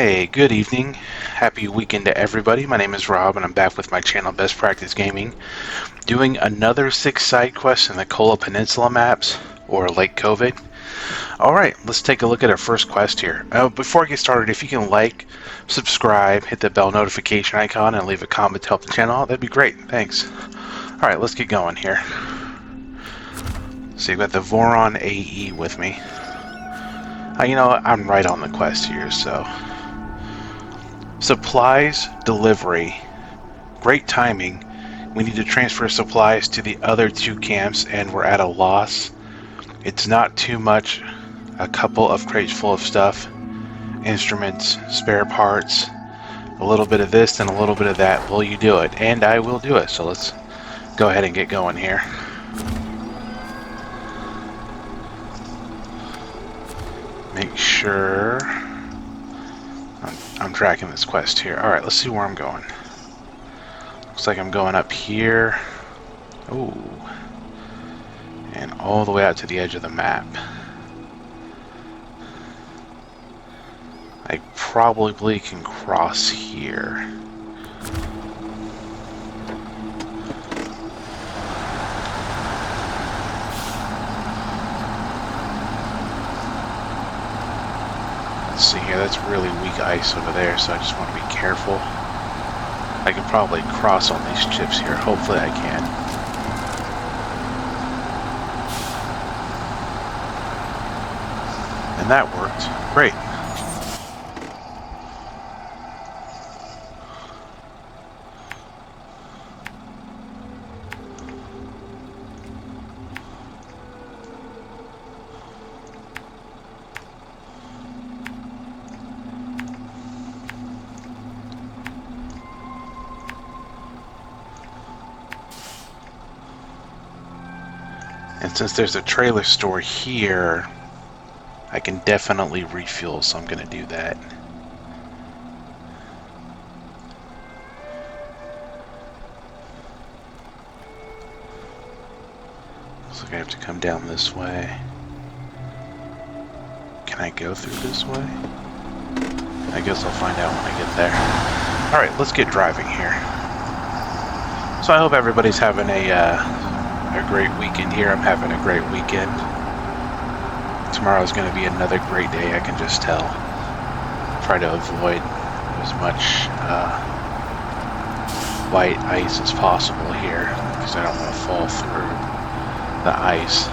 Hey, good evening. Happy weekend to everybody. My name is Rob, and I'm back with my channel Best Practice Gaming, doing another 6 side quest in the Kola Peninsula maps, or Lake COVID. Alright, let's take a look at our first quest here. Before I get started, if you can like, subscribe, hit the bell notification icon, and leave a comment to help the channel out, that'd be great. Thanks. Alright, let's get going here. So you've got the Voron AE with me. You know what? I'm right on the quest here, so... Supplies delivery. Great timing. We need to transfer supplies to the other 2 camps, and we're at a loss. It's not too much. A couple of crates full of stuff. Instruments, spare parts, a little bit of this and a little bit of that. Will you do it? And I will do it. So let's go ahead and get going here. Make sure I'm tracking this quest here. Alright, let's see where I'm going. Looks like I'm going up here. Ooh. And all the way out to the edge of the map. I probably can cross here. Let's see here, that's really weak ice over there, so I just want to be careful. I can probably cross on these chips here. Hopefully I can. And that worked. Great. And since there's a trailer store here, I can definitely refuel, so I'm going to do that. Looks like I have to come down this way. Can I go through this way? I guess I'll find out when I get there. Alright, let's get driving here. So I hope everybody's having a great weekend here. I'm having a great weekend. Tomorrow's going to be another great day, I can just tell. Try to avoid as much white ice as possible here, because I don't want to fall through the ice.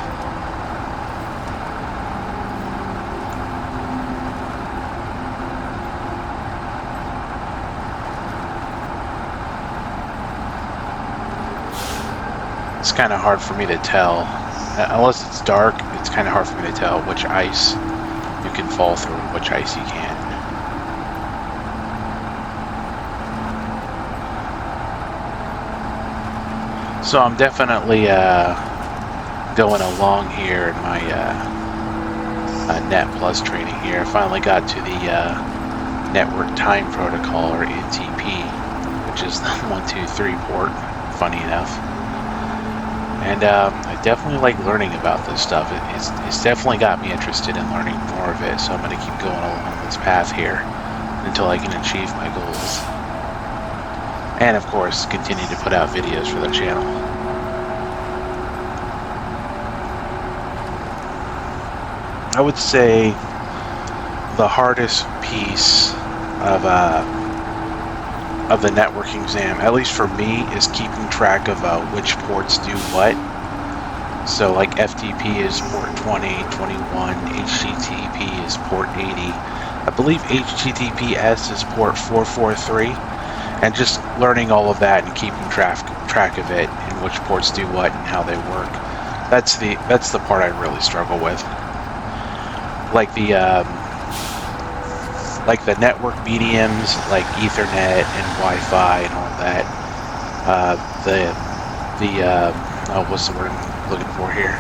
It's kind of hard for me to tell. Unless it's dark, it's kind of hard for me to tell which ice you can fall through and which ice you can't. So I'm definitely going along here in my Net Plus training here. I finally got to the Network Time Protocol, or NTP, which is the 123 port, funny enough. And I definitely like learning about this stuff. It's definitely got me interested in learning more of it, so I'm going to keep going along this path here until I can achieve my goals. And of course, continue to put out videos for the channel. I would say the hardest piece of the networking exam, at least for me, is keeping track of which ports do what. So like FTP is port 20, 21, HTTP is port 80. I believe HTTPS is port 443, and just learning all of that and keeping track of it and which ports do what and how they work. That's the part I really struggle with. Like the network mediums, like Ethernet and Wi-Fi and all that. What's the word I'm looking for here?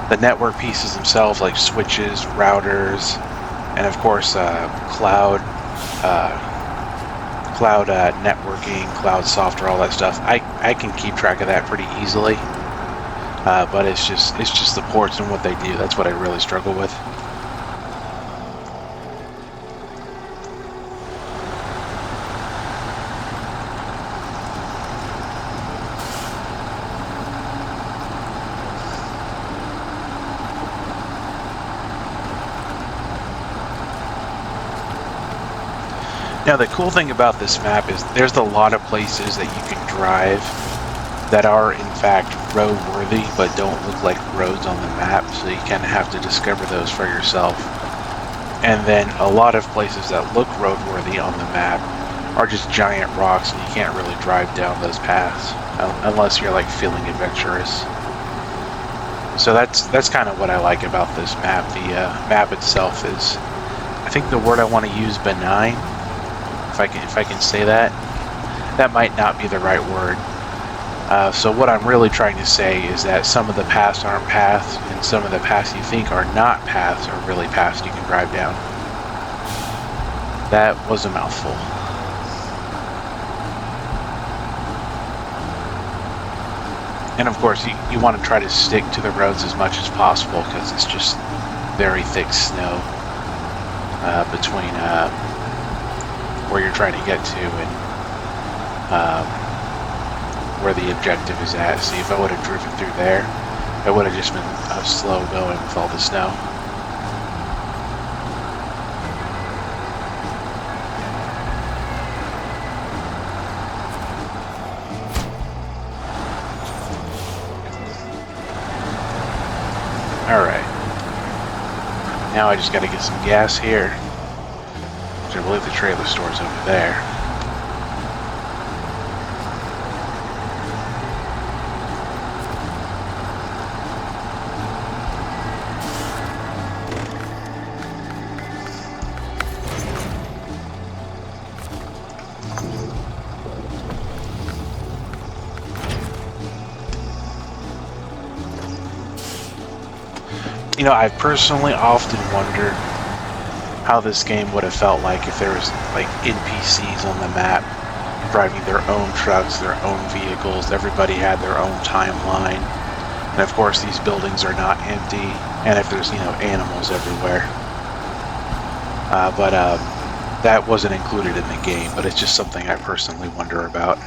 The network pieces themselves, like switches, routers, and of course cloud networking, cloud software, all that stuff. I can keep track of that pretty easily, but it's just the ports and what they do. That's what I really struggle with. Now, the cool thing about this map is there's a lot of places that you can drive that are, in fact, roadworthy, but don't look like roads on the map, so you kind of have to discover those for yourself. And then a lot of places that look roadworthy on the map are just giant rocks, and you can't really drive down those paths unless you're like feeling adventurous. So that's kind of what I like about this map. The map itself is, I think the word I want to use, benign. If I can say that, that might not be the right word. So what I'm really trying to say is that some of the paths aren't paths, and some of the paths you think are not paths are really paths you can drive down. That was a mouthful. And of course, you want to try to stick to the roads as much as possible, because it's just very thick snow between where you're trying to get to and where the objective is at. See, if I would have driven through there, it would have just been slow going with all the snow. Alright. Now I just gotta get some gas here. Which I believe the trailer store's over there. You know, I've personally often wondered how this game would have felt like if there was like NPCs on the map driving their own trucks, their own vehicles. Everybody had their own timeline, and of course these buildings are not empty, and if there's, you know, animals everywhere. But that wasn't included in the game, but it's just something I personally wonder about.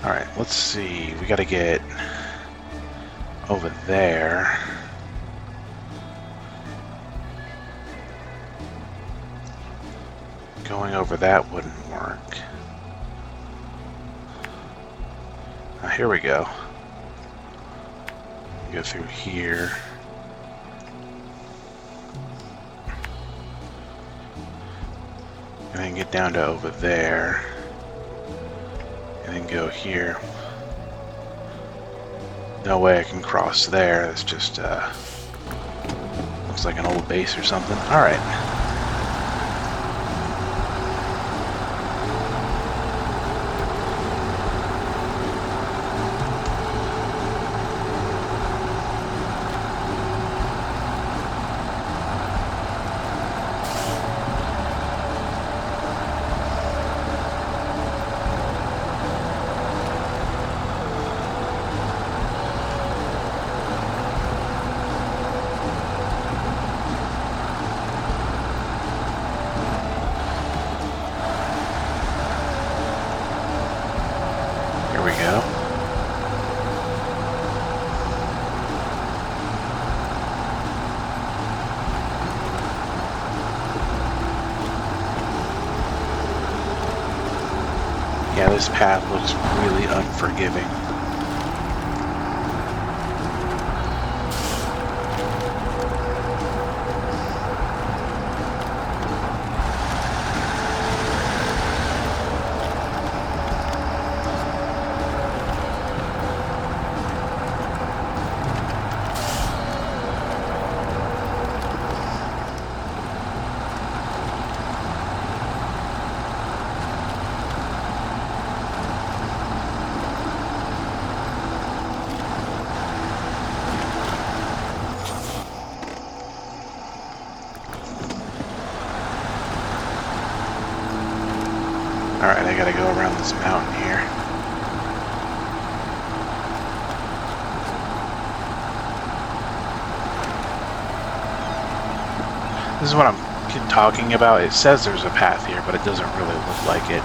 Alright, let's see, we gotta get over there. Going over that wouldn't work. Here we go. Go through here. And then get down to over there. And then go here. No way I can cross there. It's just, looks like an old base or something. Alright. Yeah, this path looks really unforgiving. Alright, I gotta go around this mountain here. This is what I'm talking about. It says there's a path here, but it doesn't really look like it.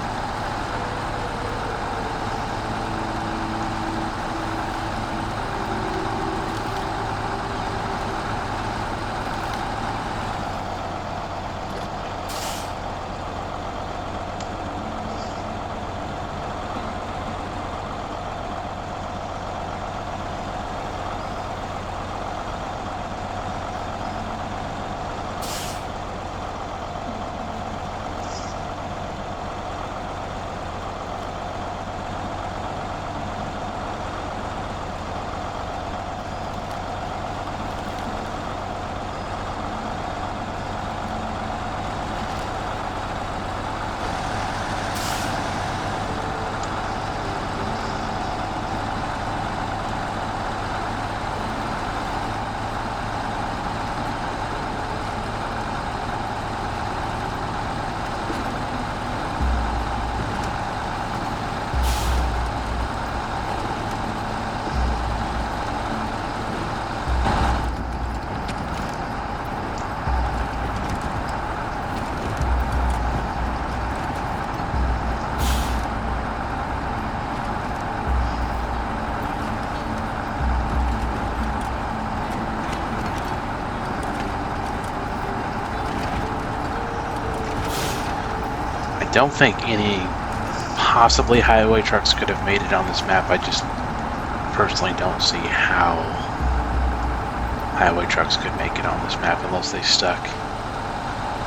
don't think any possibly highway trucks could have made it on this map. I just personally don't see how highway trucks could make it on this map unless they stuck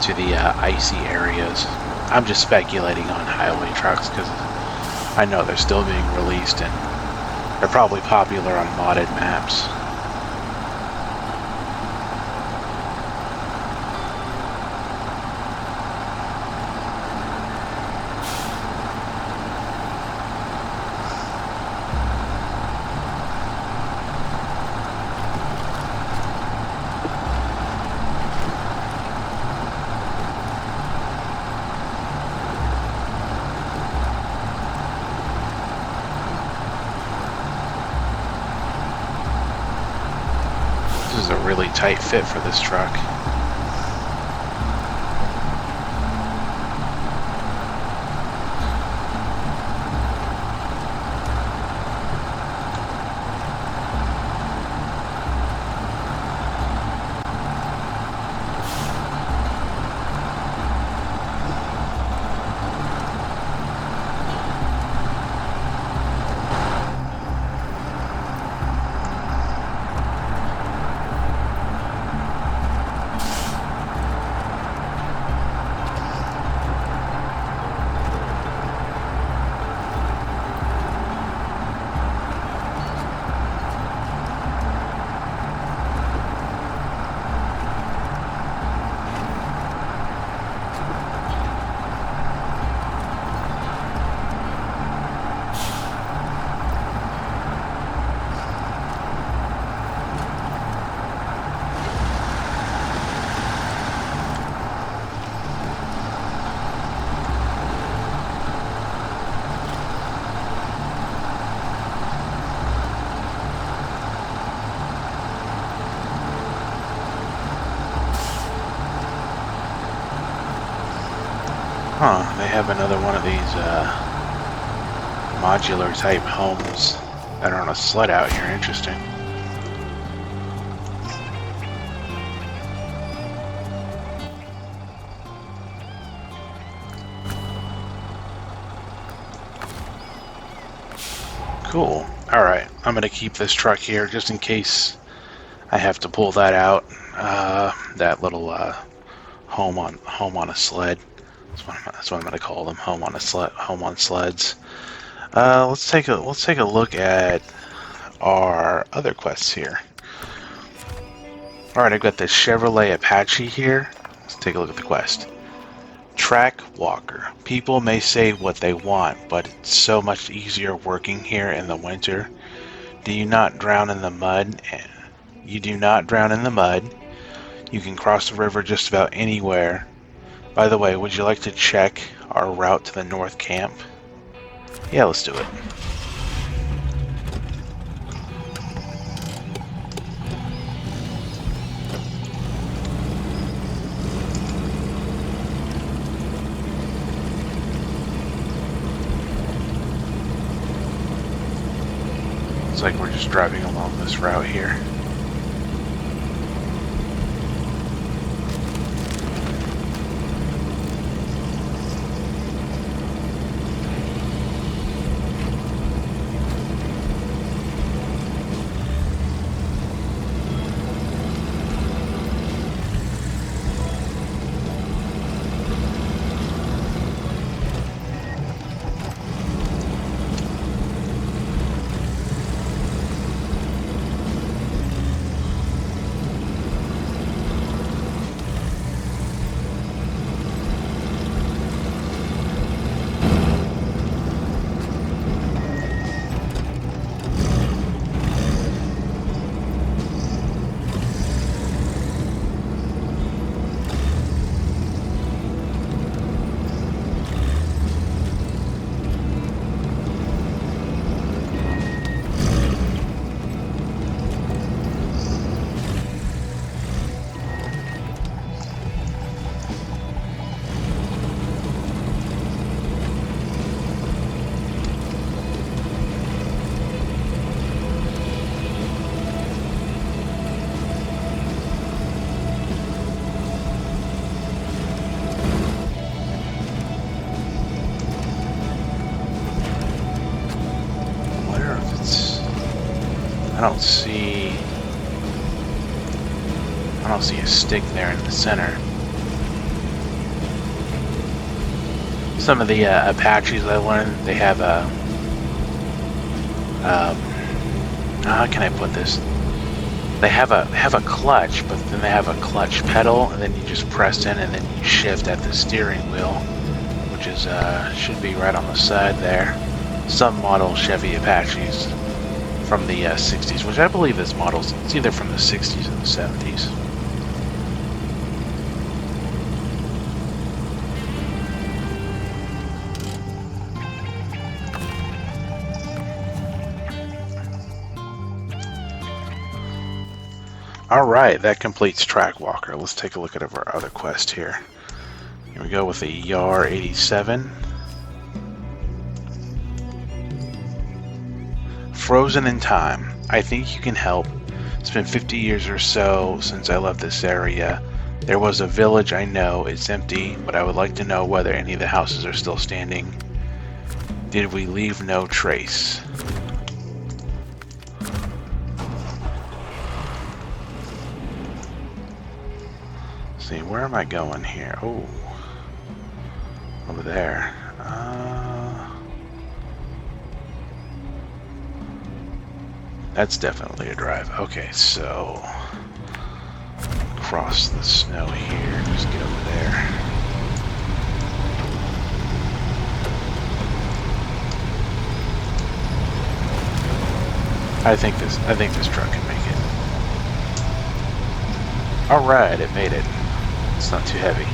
to the icy areas. I'm just speculating on highway trucks because I know they're still being released and they're probably popular on modded maps. This is a really tight fit for this truck. Huh, they have another one of these modular type homes that are on a sled out here. Interesting. Cool. Alright, I'm gonna keep this truck here just in case I have to pull that out. That little home on a sled. That's what I'm gonna call them. Home on sleds. Let's take a look at our other quests here. Alright, I've got the Chevrolet Apache here. Let's take a look at the quest. Track walker. People may say what they want, but it's so much easier working here in the winter. Do you not drown in the mud? You do not drown in the mud. You can cross the river just about anywhere. By the way, would you like to check our route to the North Camp? Yeah, let's do it. Looks like we're just driving along this route here. don't see a stick there in the center. Some of the Apaches I learned, they have a how can I put this? They have a clutch, but then they have a clutch pedal, and then you just press in, and then you shift at the steering wheel, which is should be right on the side there. Some model Chevy Apaches from the 60s, which I believe this model's it's either from the 60s or the 70s. Alright, that completes Track Walker. Let's take a look at our other quest here. Here we go with the YAR 87. Frozen in Time. I think you can help. It's been 50 years or so since I left this area. There was a village I know. It's empty, but I would like to know whether any of the houses are still standing. Did we leave no trace? See, where am I going here? Oh, over there. That's definitely a drive. Okay, so cross the snow here. Just get over there. I think this truck can make it. All right, it made it. It's not too heavy.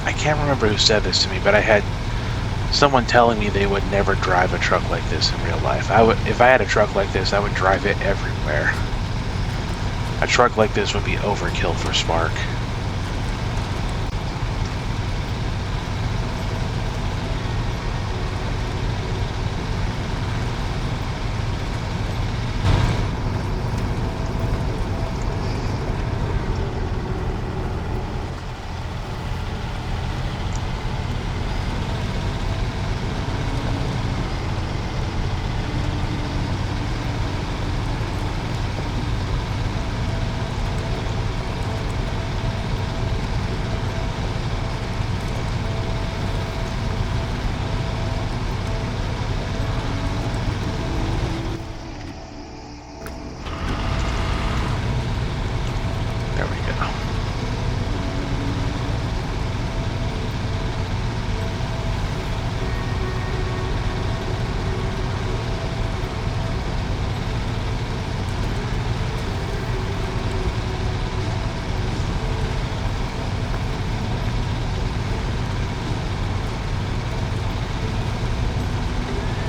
I can't remember who said this to me, but I had someone telling me they would never drive a truck like this in real life. If I had a truck like this, I would drive it everywhere. A truck like this would be overkill for Spark.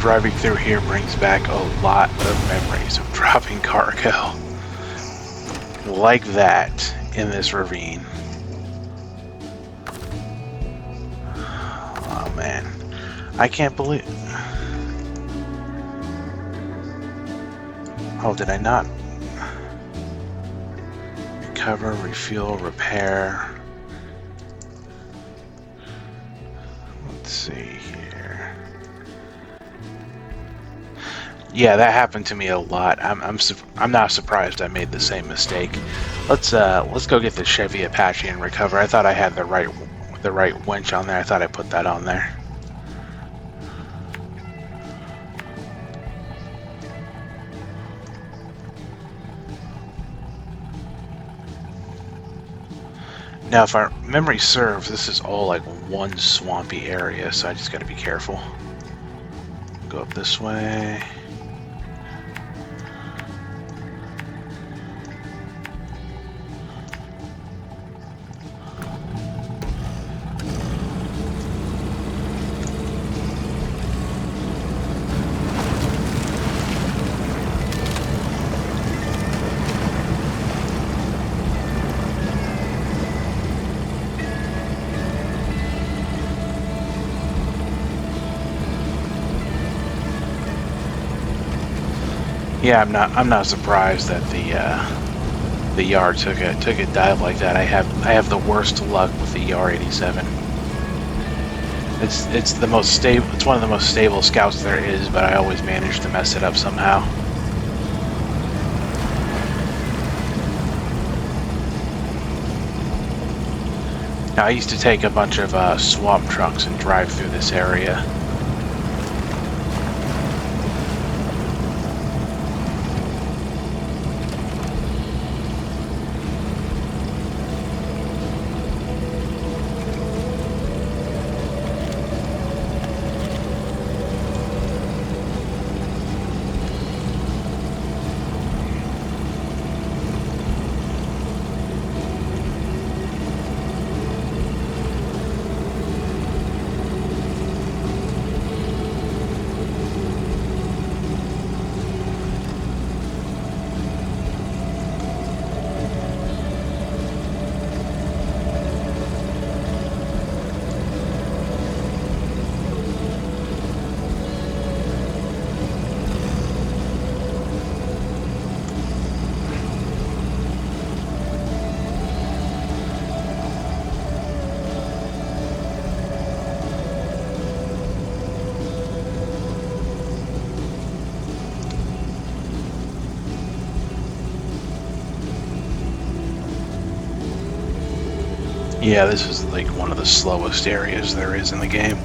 Driving through here brings back a lot of memories of dropping cargo like that in this ravine. Oh man, I can't believe. Oh, did I not? Recover, refuel, repair. Let's see here. Yeah, that happened to me a lot. I'm not surprised I made the same mistake. Let's go get the Chevy Apache and recover. I thought I had the right winch on there. I thought I put that on there. Now, if our memory serves, this is all like one swampy area, so I just got to be careful. Go up this way. Yeah, I'm not surprised that the the Yar took a dive like that. I have the worst luck with the Yar 87. It's the most stable. It's one of the most stable scouts there is, but I always manage to mess it up somehow. Now, I used to take a bunch of swamp trucks and drive through this area. Yeah, this is like one of the slowest areas there is in the game.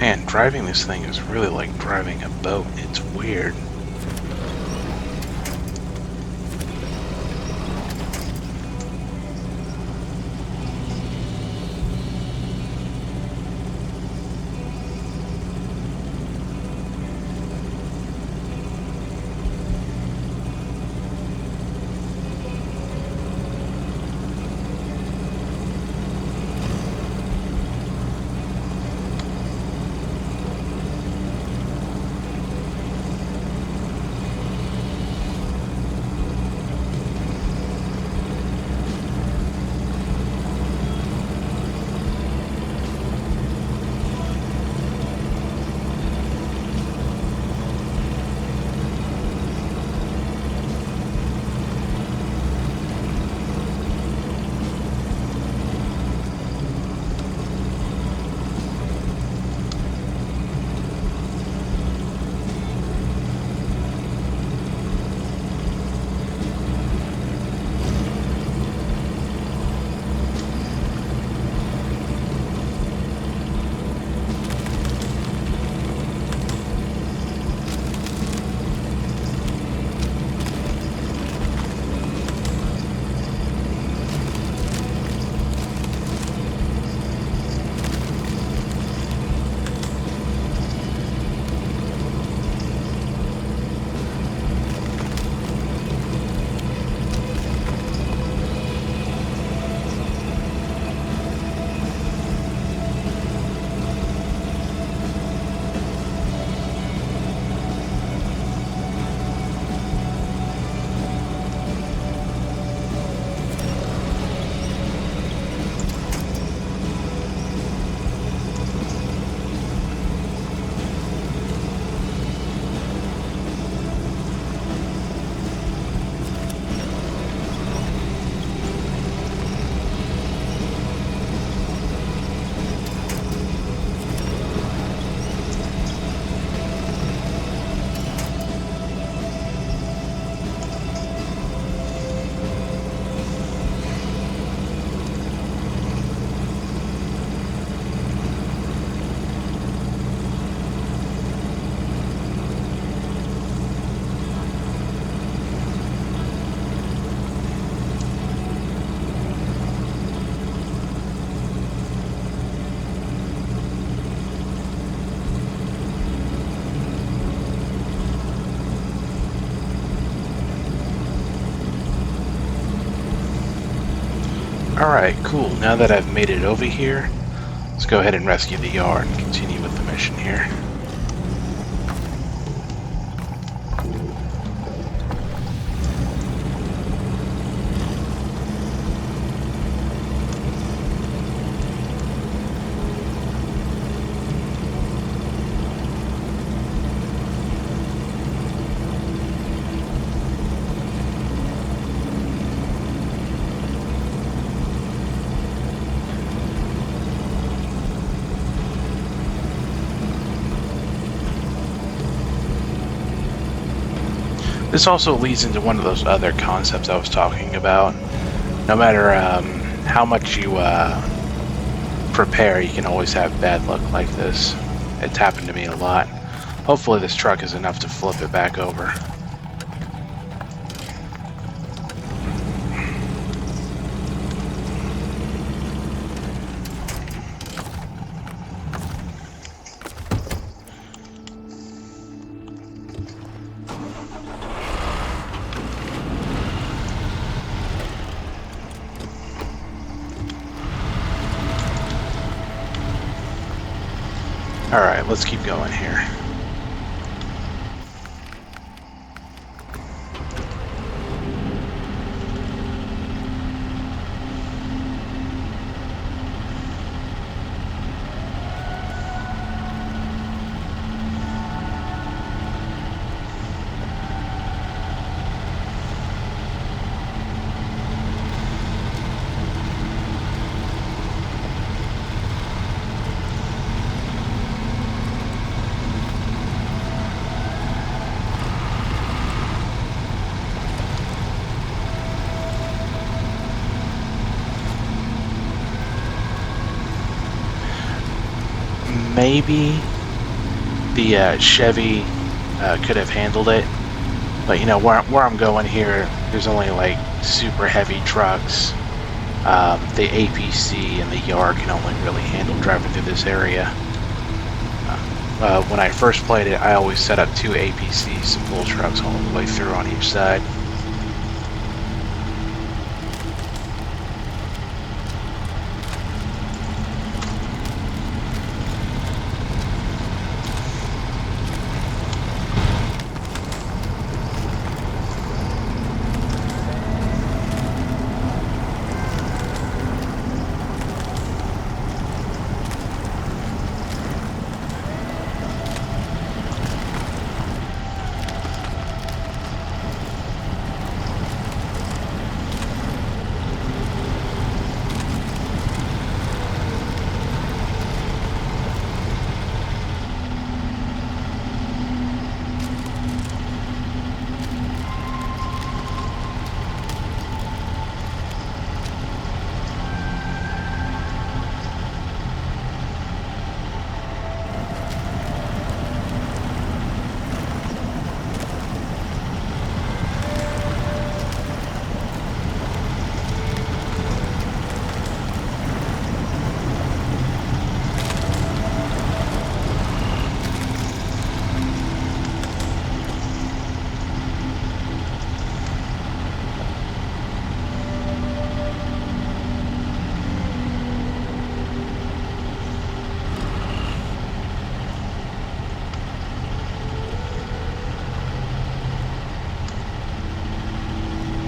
Man, driving this thing is really like driving a boat. It's weird. Alright, cool. Now that I've made it over here, let's go ahead and rescue the yard and continue with the mission here. This also leads into one of those other concepts I was talking about. No matter how much you prepare, you can always have bad luck like this. It's happened to me a lot. Hopefully this truck is enough to flip it back over. Alright, let's keep going here. Maybe the Chevy could have handled it, but you know where I'm going here, there's only like super heavy trucks. The APC and the yard can only really handle driving through this area. When I first played it, I always set up 2 APCs and full trucks all the way through on each side.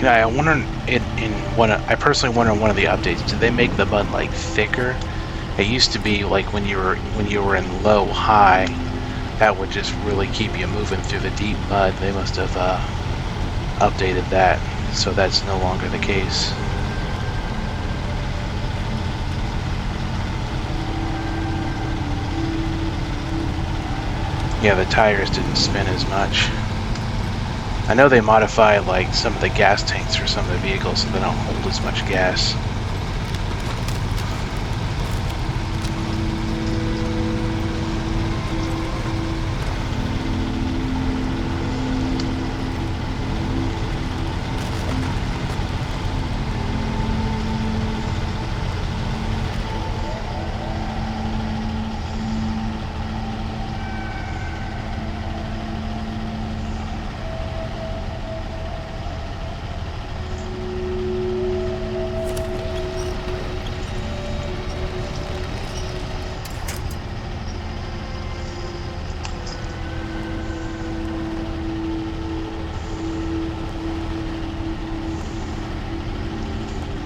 Yeah, I wonder I personally wonder in one of the updates, did they make the mud like thicker? It used to be like when you were in low high, that would just really keep you moving through the deep mud. They must have updated that, so that's no longer the case. Yeah, the tires didn't spin as much. I know they modify like some of the gas tanks for some of the vehicles so they don't hold as much gas.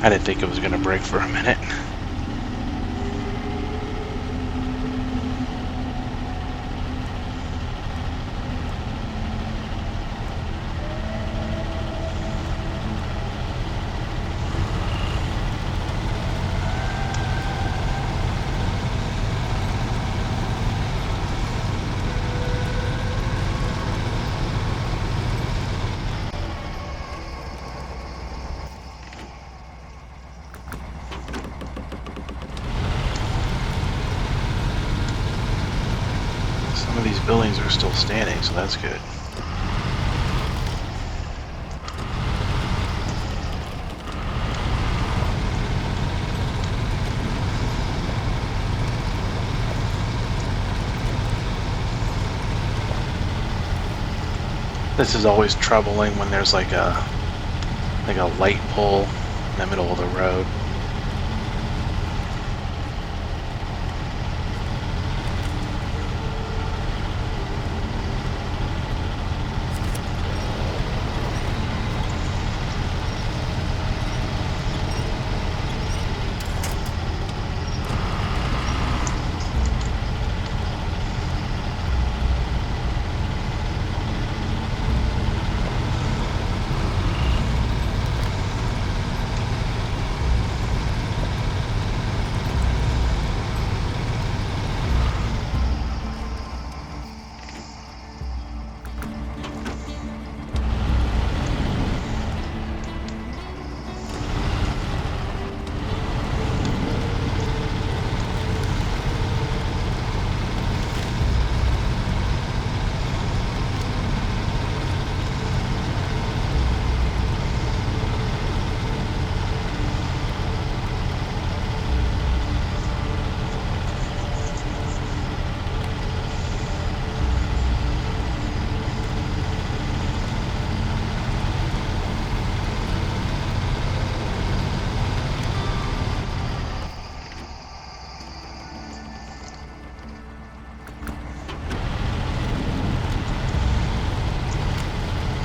I didn't think it was going to break for a minute. Some of these buildings are still standing, so that's good. This is always troubling when there's like a light pole in the middle of the road.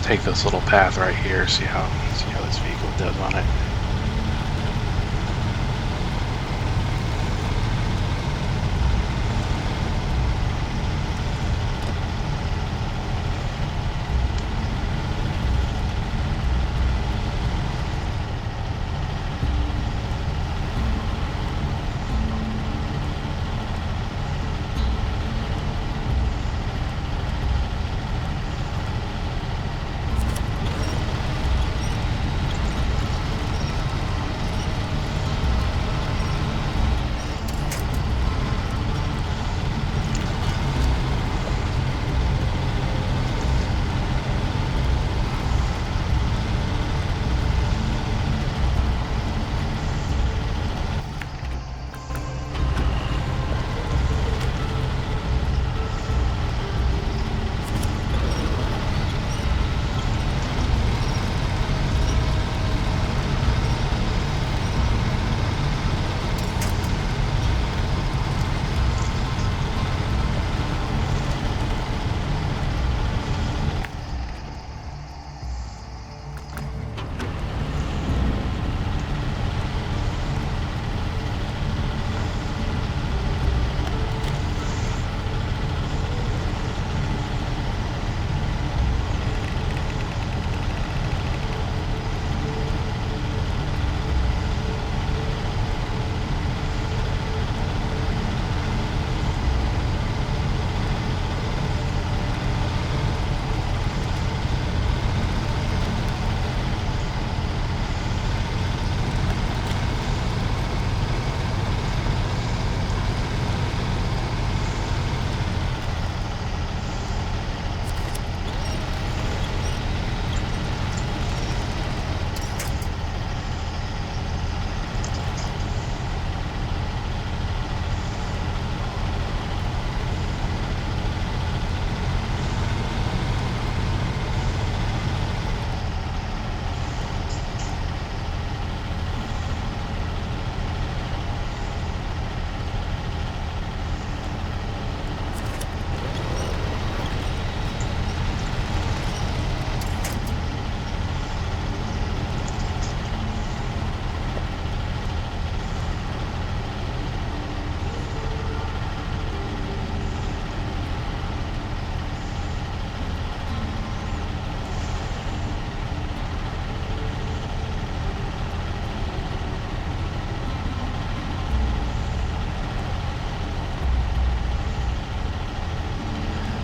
Take this little path right here, see how this vehicle does on it.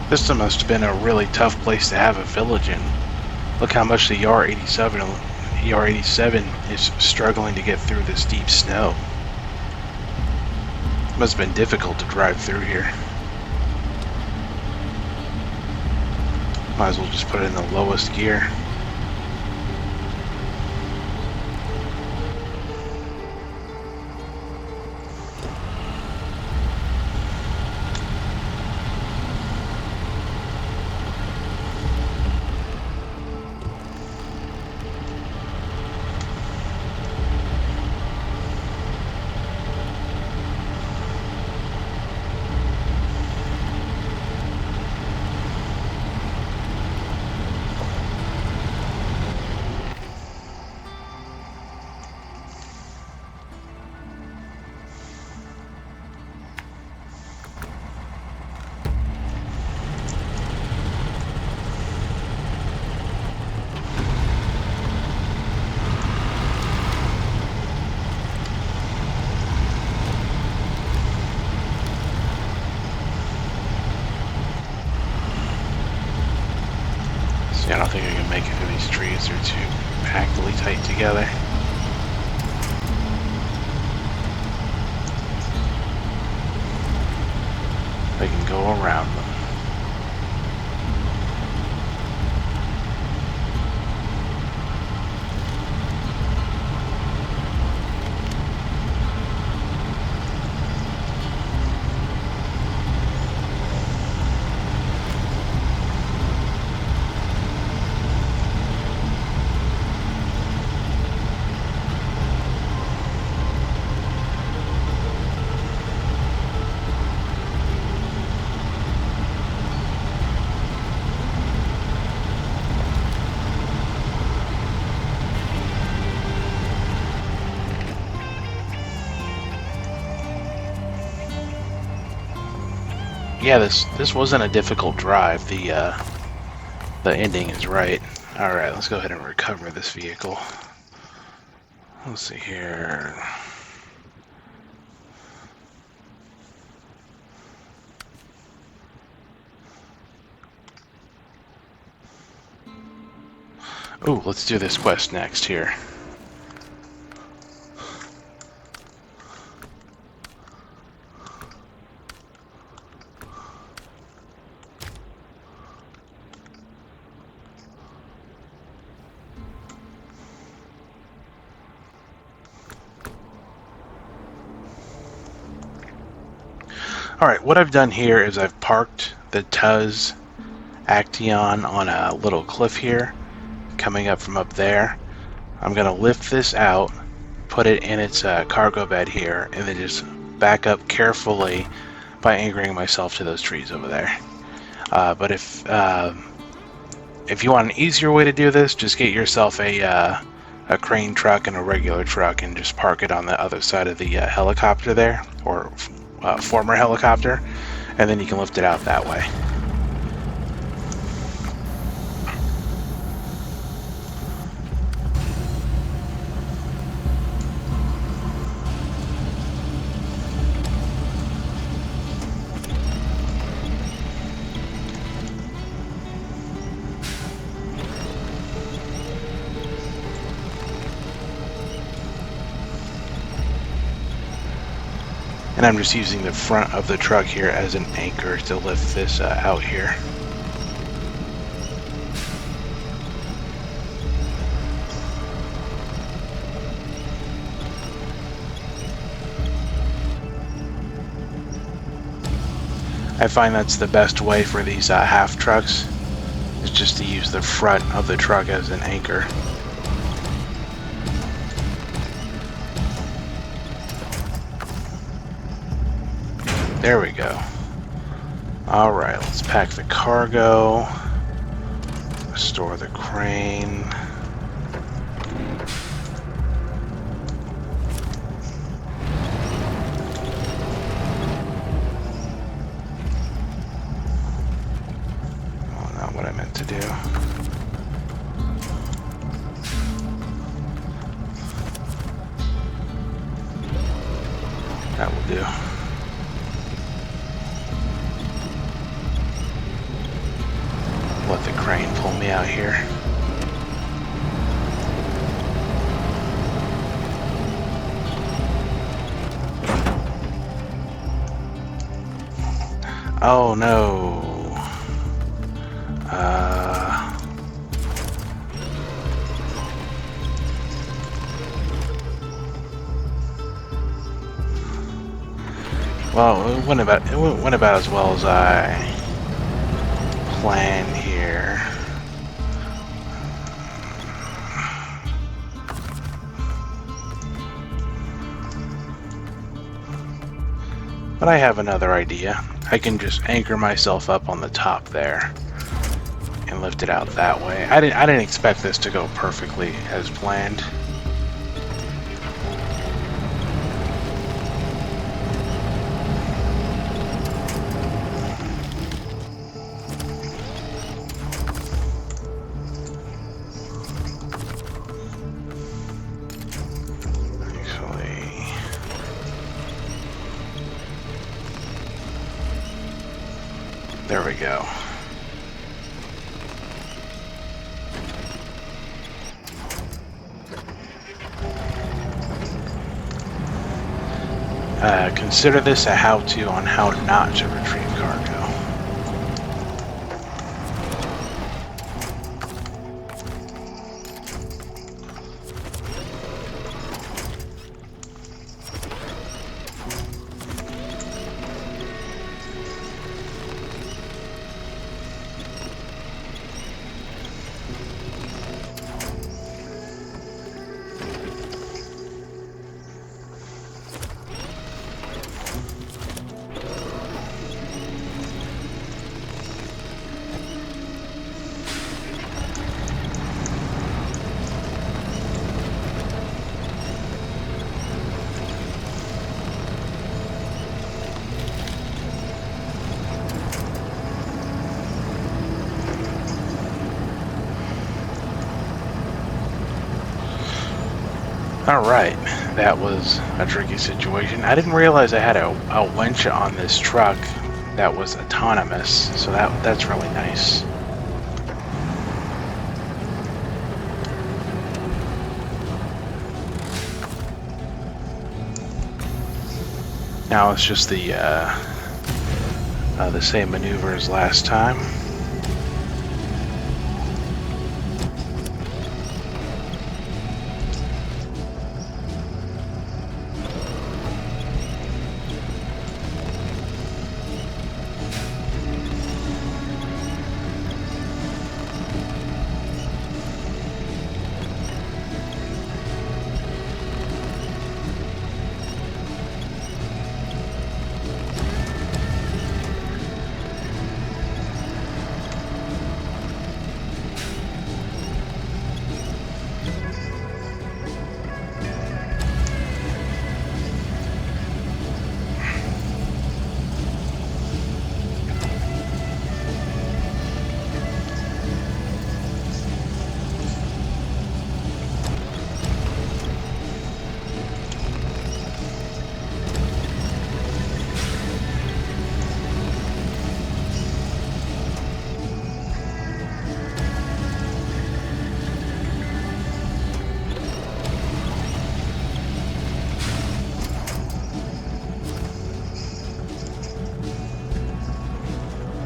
This must have been a really tough place to have a village in. Look how much the ER-87 is struggling to get through this deep snow. Must have been difficult to drive through here. Might as well just put it in the lowest gear. I don't think I can make it through these trees. They're too packedly tight together. I can go around them. Yeah, this wasn't a difficult drive. The ending is right. All right, let's go ahead and recover this vehicle. Let's see here. Ooh, let's do this quest next here. Alright, what I've done here is I've parked the Tuz Action on a little cliff here, coming up from up there. I'm going to lift this out, put it in its cargo bed here, and then just back up carefully by anchoring myself to those trees over there. But if you want an easier way to do this, just get yourself a crane truck and a regular truck and just park it on the other side of the helicopter there, or former helicopter, and then you can lift it out that way. And I'm just using the front of the truck here as an anchor to lift this out here. I find that's the best way for these half trucks, is just to use the front of the truck as an anchor. There we go. Alright, let's pack the cargo. Restore the crane. Oh, not what I meant to do. That will do. crane pull me out here. Oh no. Well, it went about as well as I planned here. But I have another idea. I can just anchor myself up on the top there and lift it out that way. I didn't expect this to go perfectly as planned. There we go. Consider this a how-to on how not to retrieve cargo. Alright, that was a tricky situation. I didn't realize I had a winch on this truck that was autonomous, so that's really nice. Now it's just the same maneuver as last time.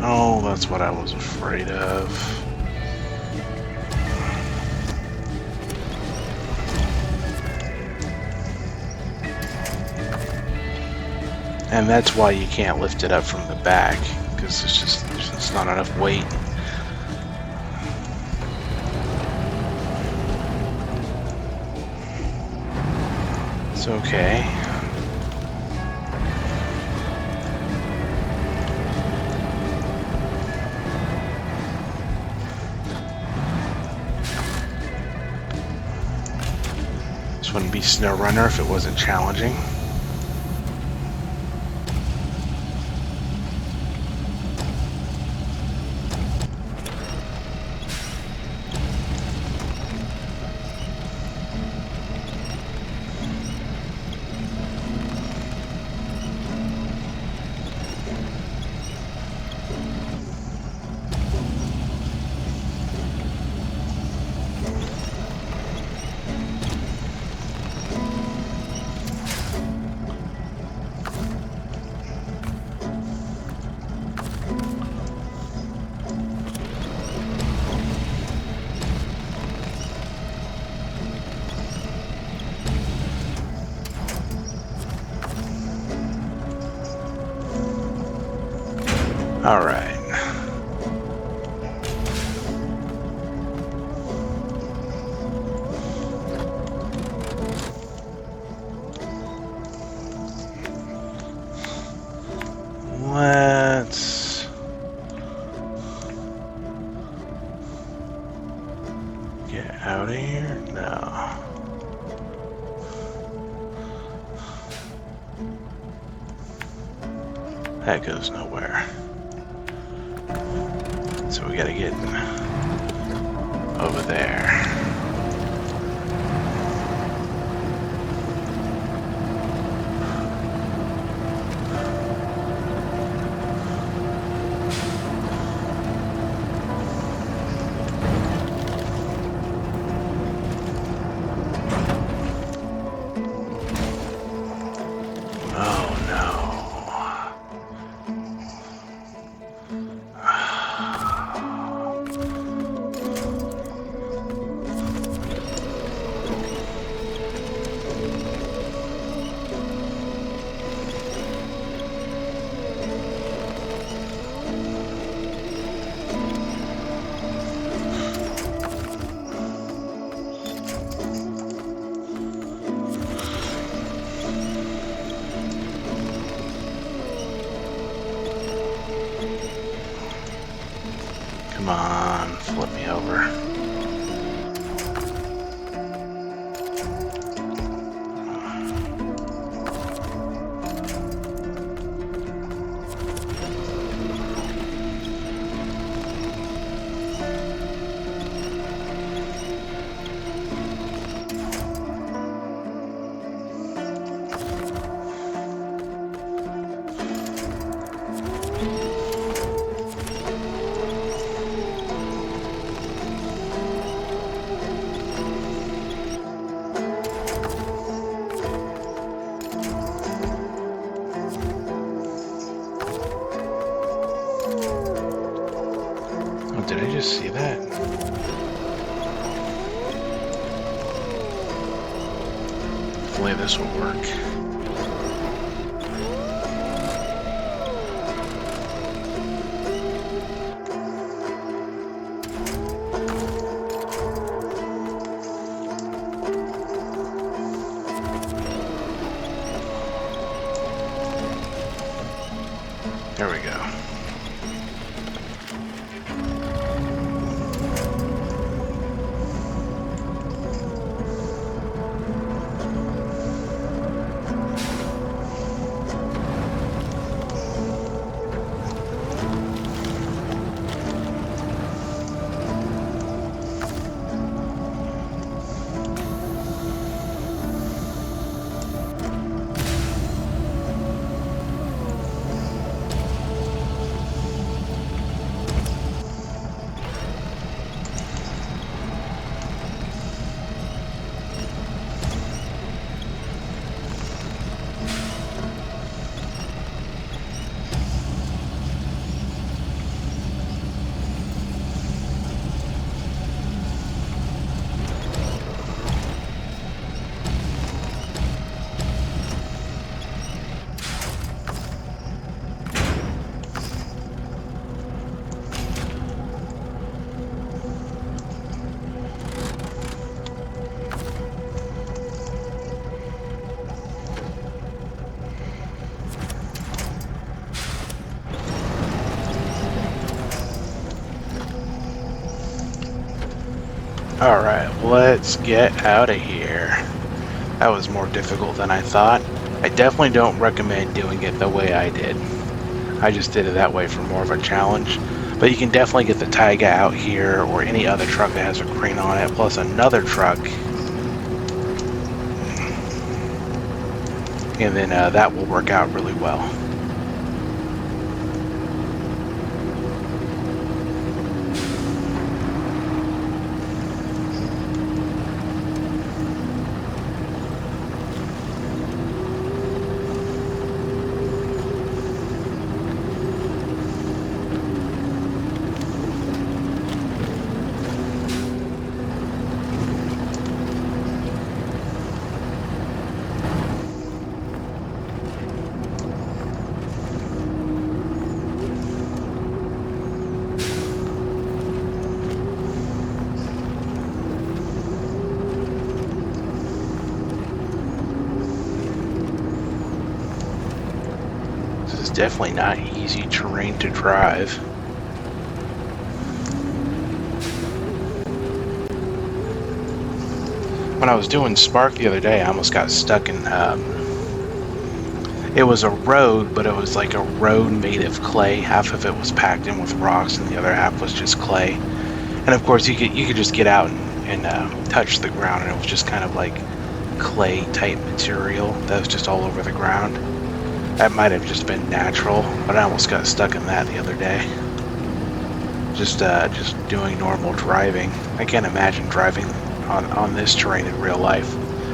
Oh, that's what I was afraid of. And that's why you can't lift it up from the back, because it's not enough weight. It's okay. This wouldn't be Snow Runner if it wasn't challenging. All right. Let's get out of here. No. That goes nowhere. So we gotta get over there. Come on, flip me over. Did I just see that? Hopefully this will work. There we go. Alright, let's get out of here. That was more difficult than I thought. I definitely don't recommend doing it the way I did. I just did it that way for more of a challenge. But you can definitely get the Taiga out here or any other truck that has a crane on it, plus another truck. And then that will work out really well. This is definitely not easy terrain to drive. When I was doing Spark the other day, I almost got stuck in, it was a road, but it was like a road made of clay. Half of it was packed in with rocks and the other half was just clay. And of course you could just get out and touch the ground, and it was just kind of like clay type material that was just all over the ground. That might have just been natural, but I almost got stuck in that the other day. Just doing normal driving. I can't imagine driving on this terrain in real life.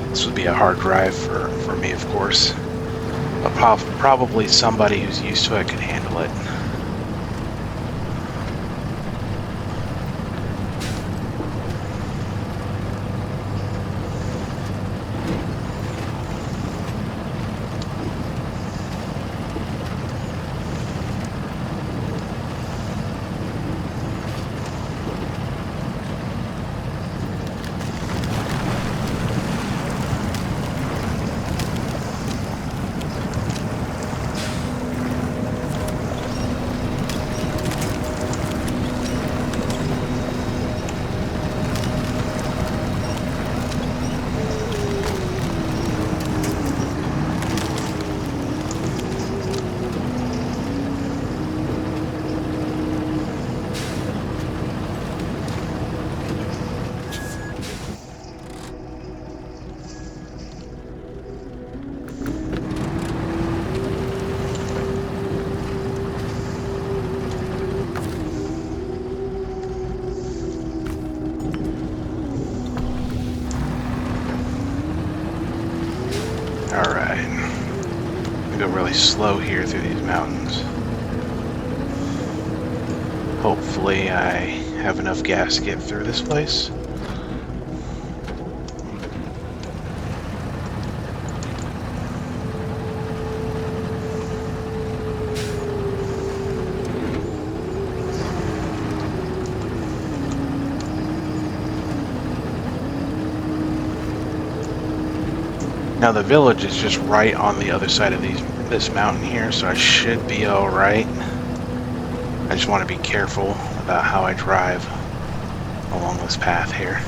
This would be a hard drive for me, of course. But probably somebody who's used to it could handle it. Alright. We go really slow here through these mountains. Hopefully I have enough gas to get through this place. Now the village is just right on the other side of this mountain here, so I should be alright. I just want to be careful about how I drive along this path here.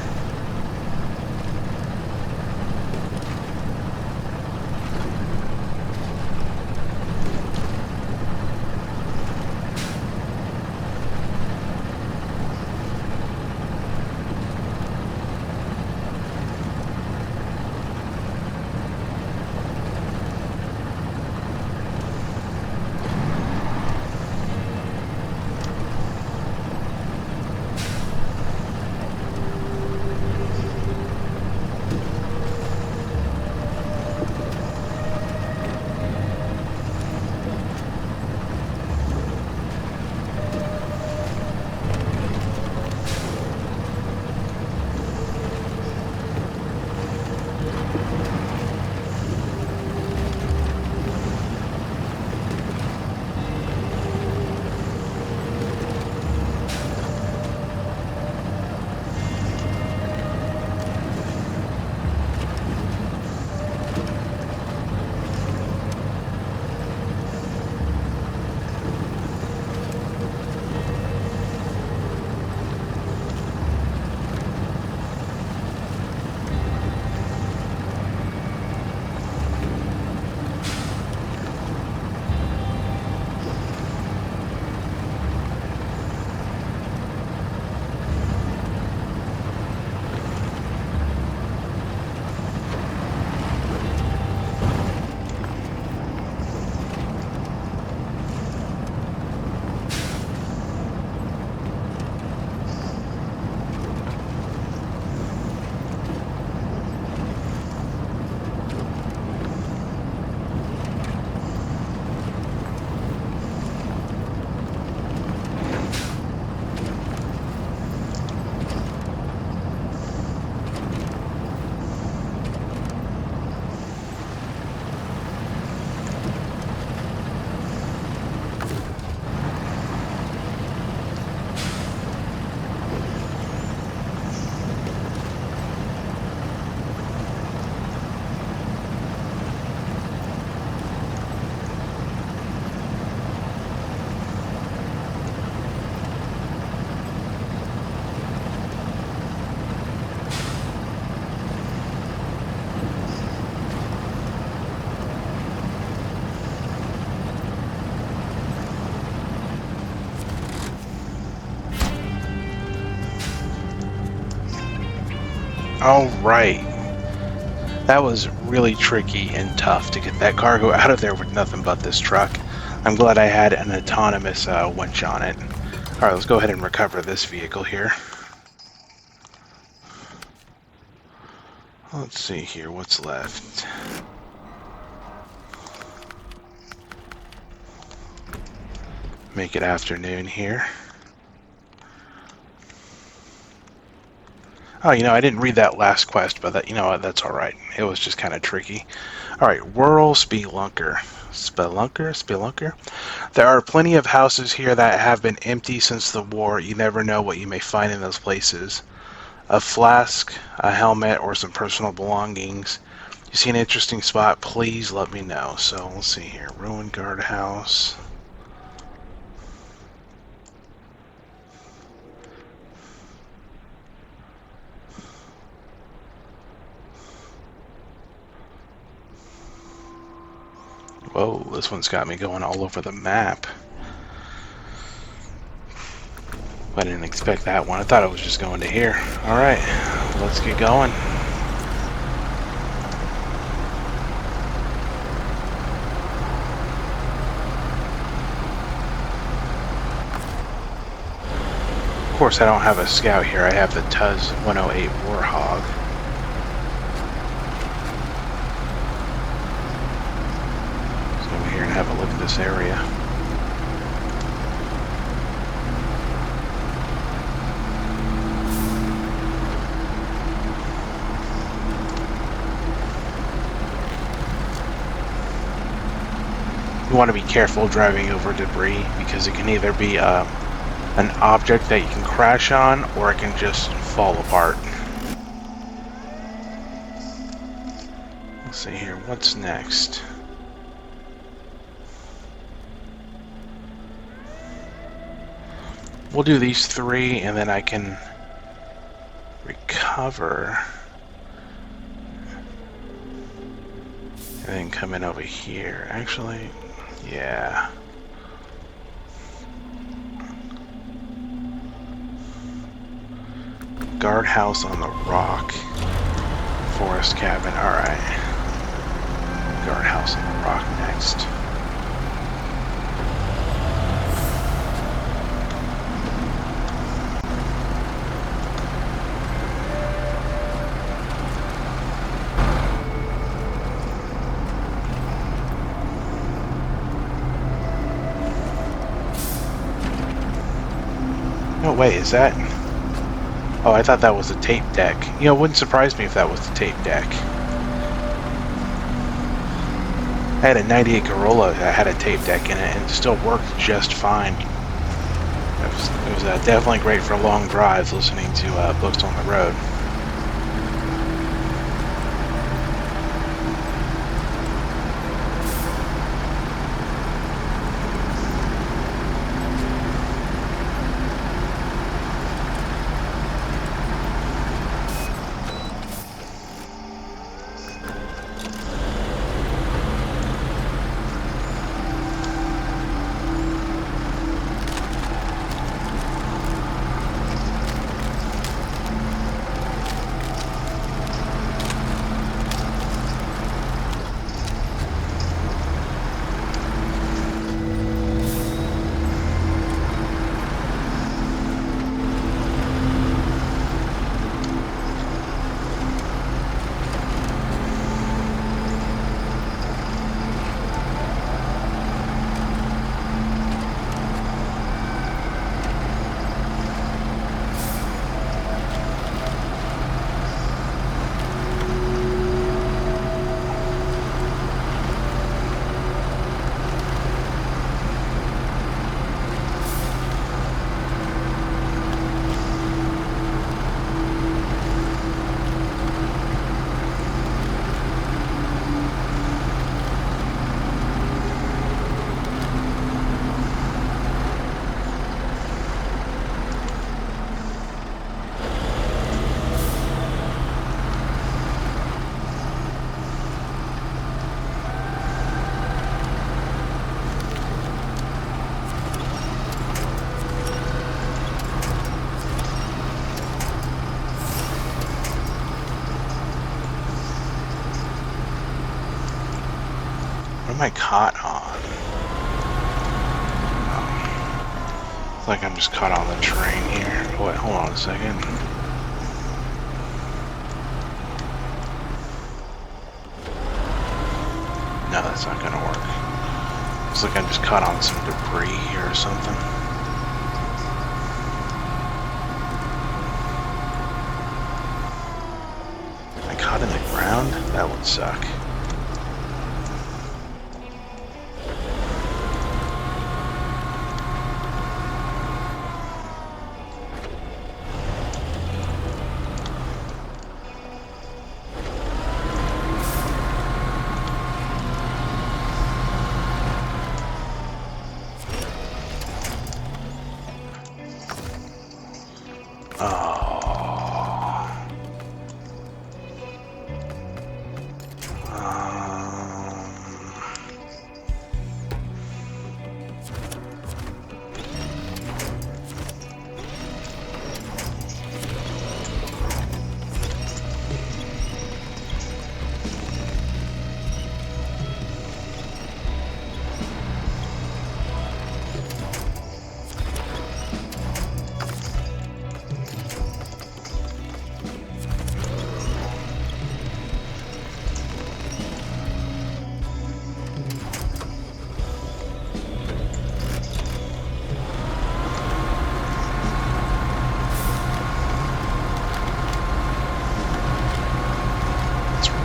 All right. That was really tricky and tough to get that cargo out of there with nothing but this truck. I'm glad I had an autonomous winch on it. All right, let's go ahead and recover this vehicle here. Let's see here, what's left? Make it afternoon here. Oh, I didn't read that last quest, but that, that's all right. It was just kind of tricky. All right, Rural Spelunker. Spelunker. There are plenty of houses here that have been empty since the war. You never know what you may find in those places. A flask, a helmet, or some personal belongings. You see an interesting spot, please let me know. So let's see here. Ruined guardhouse. Whoa, this one's got me going all over the map. I didn't expect that one. I thought it was just going to here. Alright, let's get going. Of course, I don't have a scout here. I have the Tuz 108 Warhog. Let's go over here and have a look at this area. You want to be careful driving over debris because it can either be an object that you can crash on or it can just fall apart. Let's see here, what's next? We'll do these 3 and then I can recover and then come in over here. Actually, yeah. Guardhouse on the rock. Forest cabin, alright. Guardhouse on the rock next. No way, is that? Oh, I thought that was a tape deck. It wouldn't surprise me if that was the tape deck. I had a 98 Corolla that had a tape deck in it and it still worked just fine. It was definitely great for long drives listening to books on the road. am I caught on? It's like I'm just caught on the train here. Wait, hold on a second. No, that's not gonna work. It's like I'm just caught on some debris here or something. Am I caught in the ground? That would suck.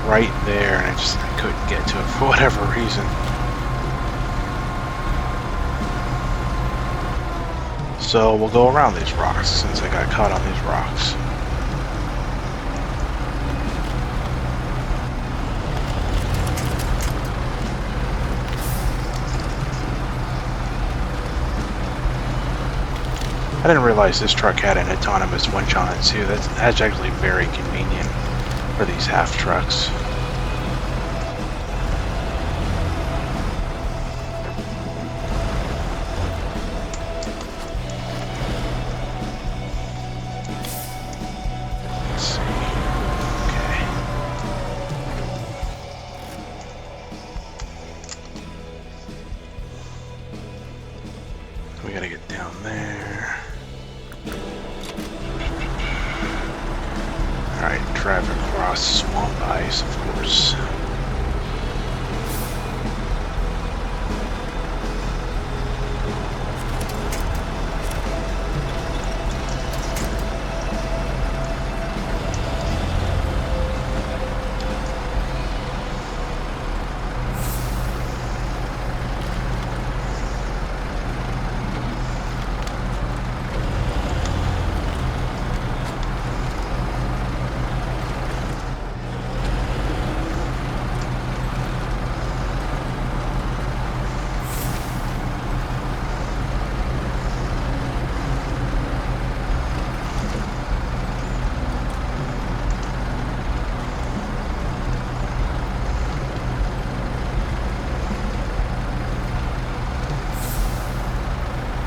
Right there, and I couldn't get to it for whatever reason. So we'll go around these rocks since I got caught on these rocks. I didn't realize this truck had an autonomous winch on it too. That's actually very convenient for these half trucks. Let's see. Okay. We gotta get down there. Alright, drive across swamp ice, of course.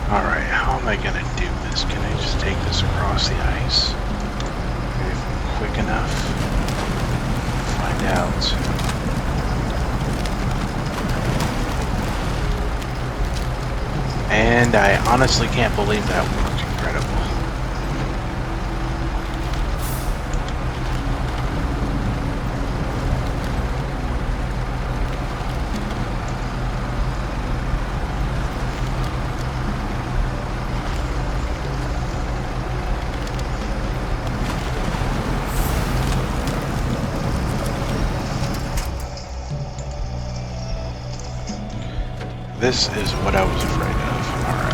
Alright, how am I gonna do this? Can I just take this across the ice? Maybe if I'm quick enough. Find out. And I honestly can't believe that worked. Incredible. This is what I was afraid of. Alright.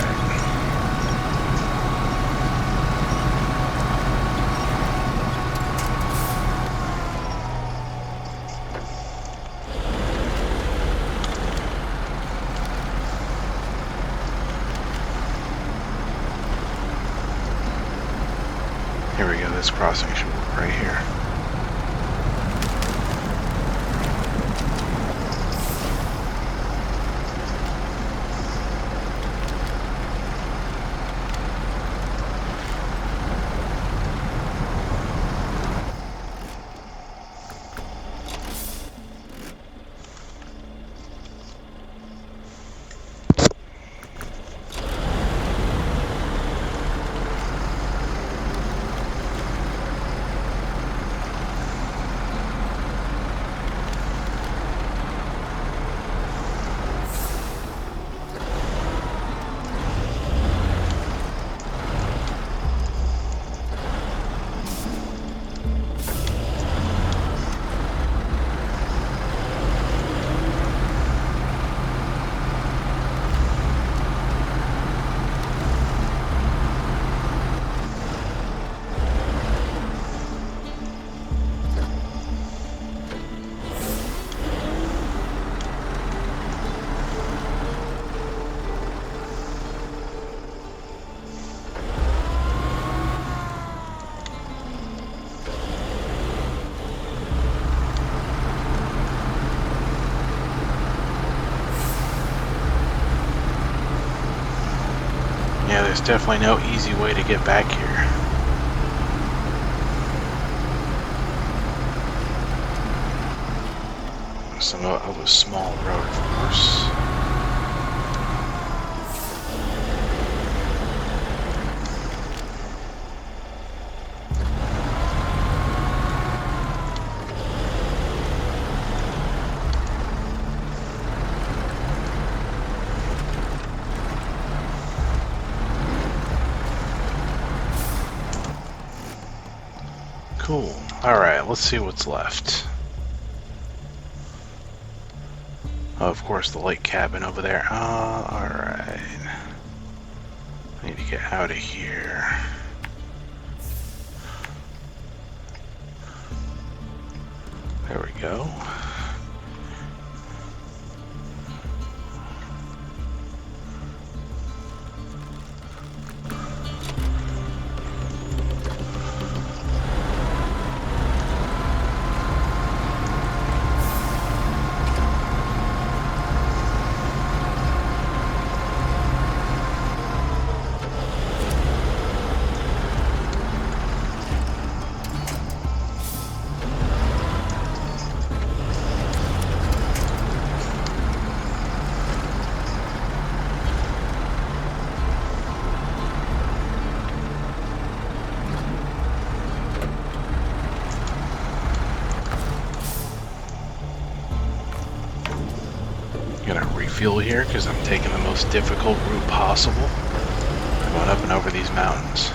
Here we go, this crossing should work right here. Yeah, there's definitely no easy way to get back here. Some of a small road, of course. Cool. Alright, let's see what's left. Oh, of course, the lake cabin over there. Alright. I need to get out of here. There we go. Gonna refuel here because I'm taking the most difficult route possible. I'm going up and over these mountains.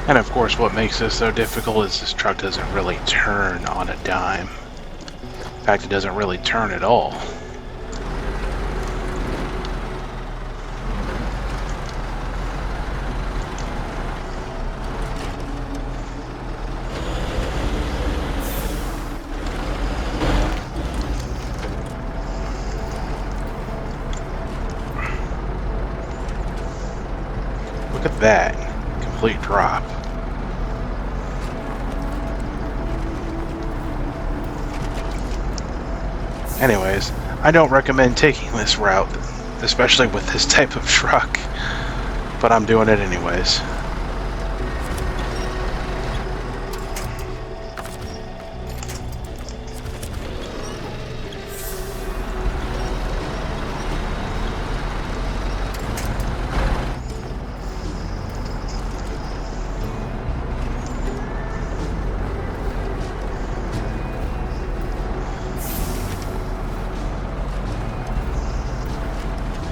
And of course, what makes this so difficult is this truck doesn't really turn on a dime. In fact, it doesn't really turn at all. Look at that. Complete drop. Anyways, I don't recommend taking this route, especially with this type of truck, but I'm doing it anyways.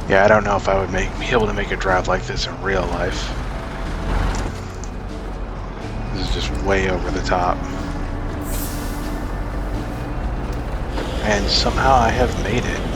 Yeah, I don't know if I would be able to make a drive like this in real life. This is just way over the top. And somehow I have made it.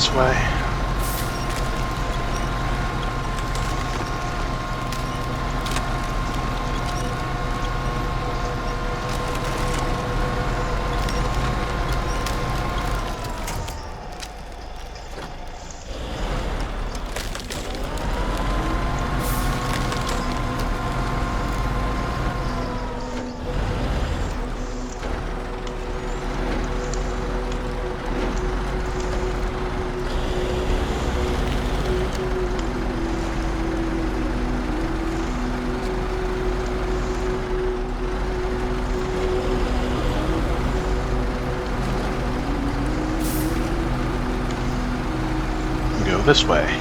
this way. This way.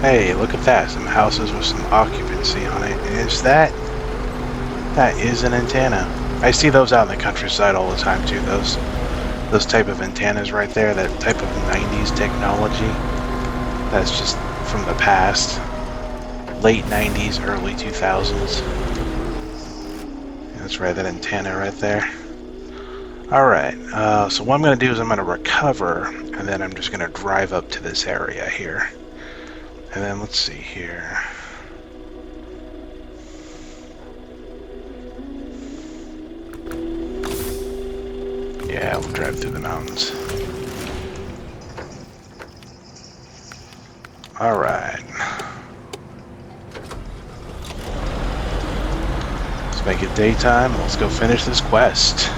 Hey, look at that. Some houses with some occupancy on it. Is that... That is an antenna. I see those out in the countryside all the time too. Those type of antennas right there. That type of 90s technology. That's just from the past. Late 90s, early 2000s. That's right, that antenna right there. Alright, so what I'm going to do is I'm going to recover, and then I'm just going to drive up to this area here. And then let's see here. Yeah, we'll drive through the mountains. Alright. Let's make it daytime and let's go finish this quest.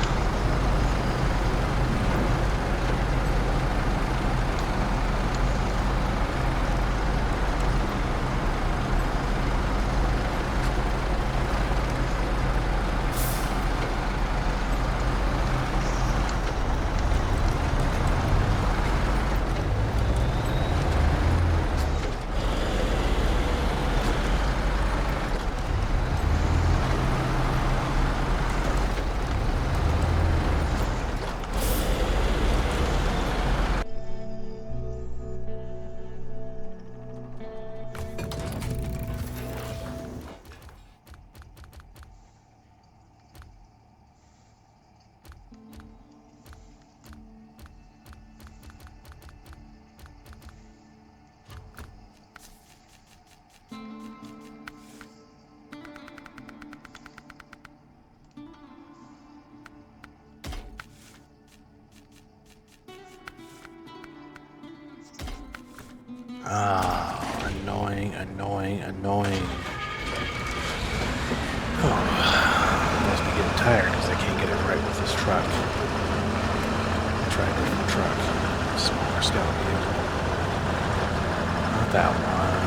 Ah, annoying. Oh, I must be getting tired because I can't get it right with this truck. Try a different truck. Smaller scout vehicle. Not that one.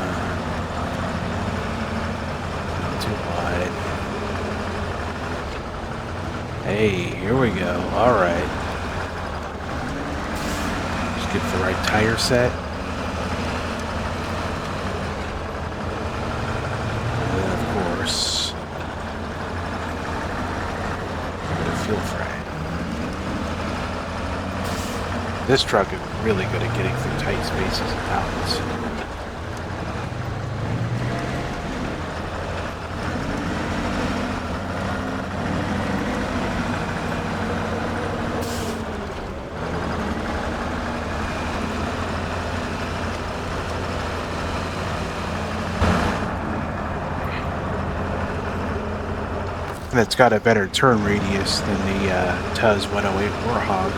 Not too wide. Hey, here we go. Alright. get the right tire set. And then, of course, fuel fry. This truck is really good at getting through tight spaces and mountains. And it's got a better turn radius than the Tuz 108 Warhog.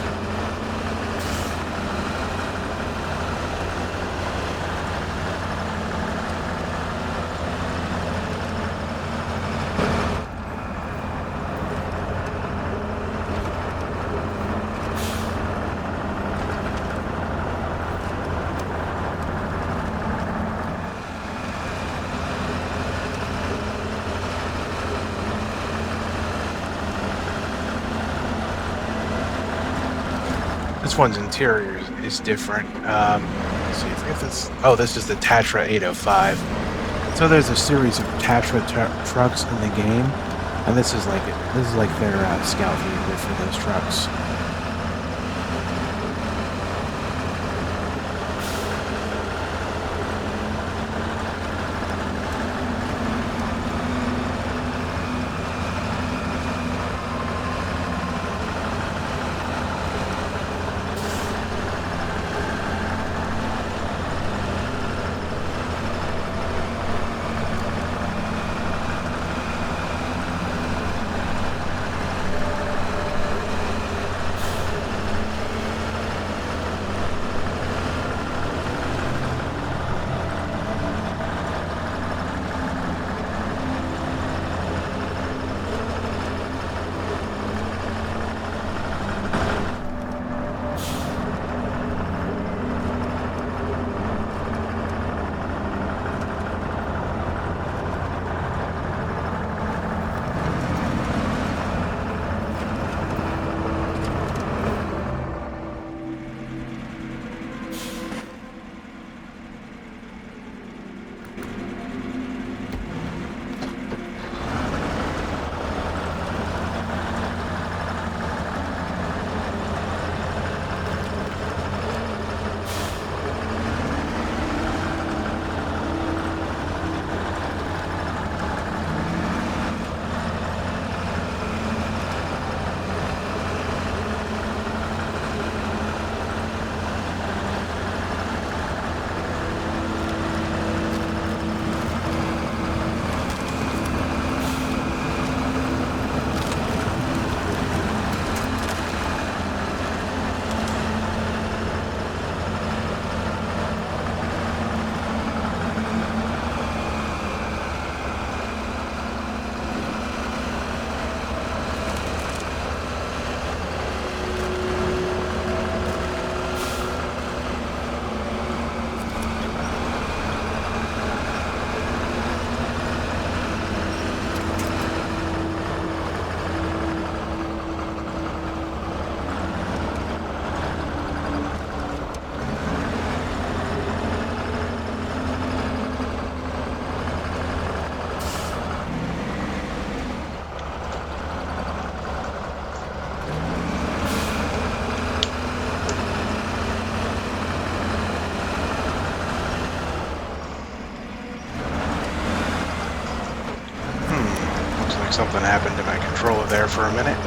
This one's interior is different. Let's see if this. Oh, this is the Tatra 805. So there's a series of Tatra trucks in the game, and this is like their scout vehicle for those trucks. Something happened to my controller there for a minute.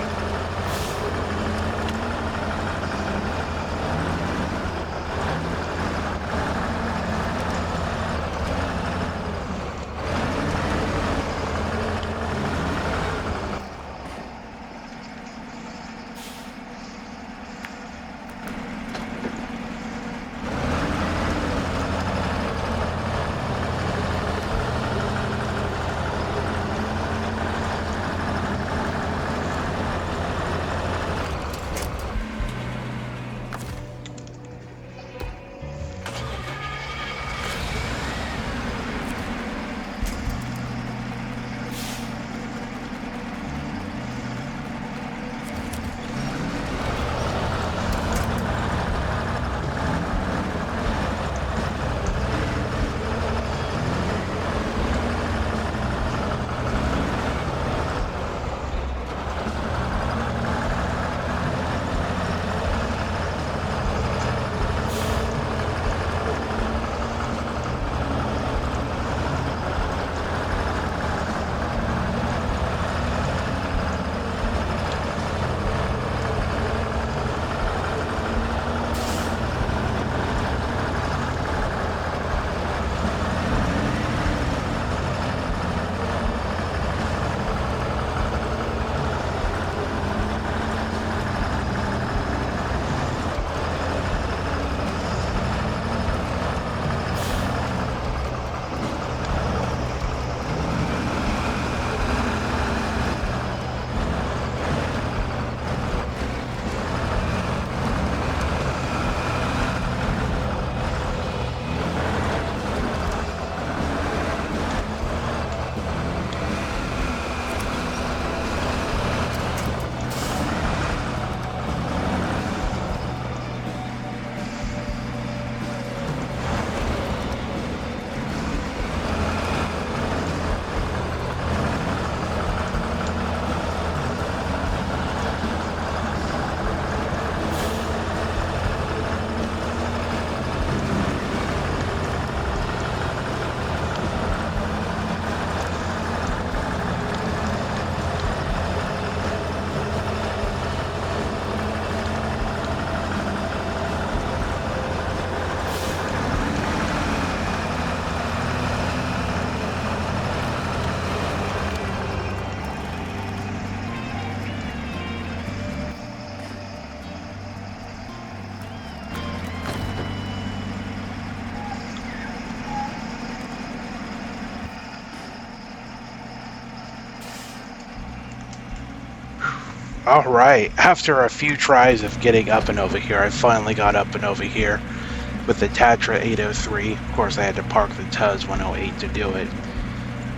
All right. After a few tries of getting up and over here, I finally got up and over here with the Tatra 803. Of course, I had to park the Tuz 108 to do it.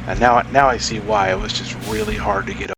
And now I see why. It was just really hard to get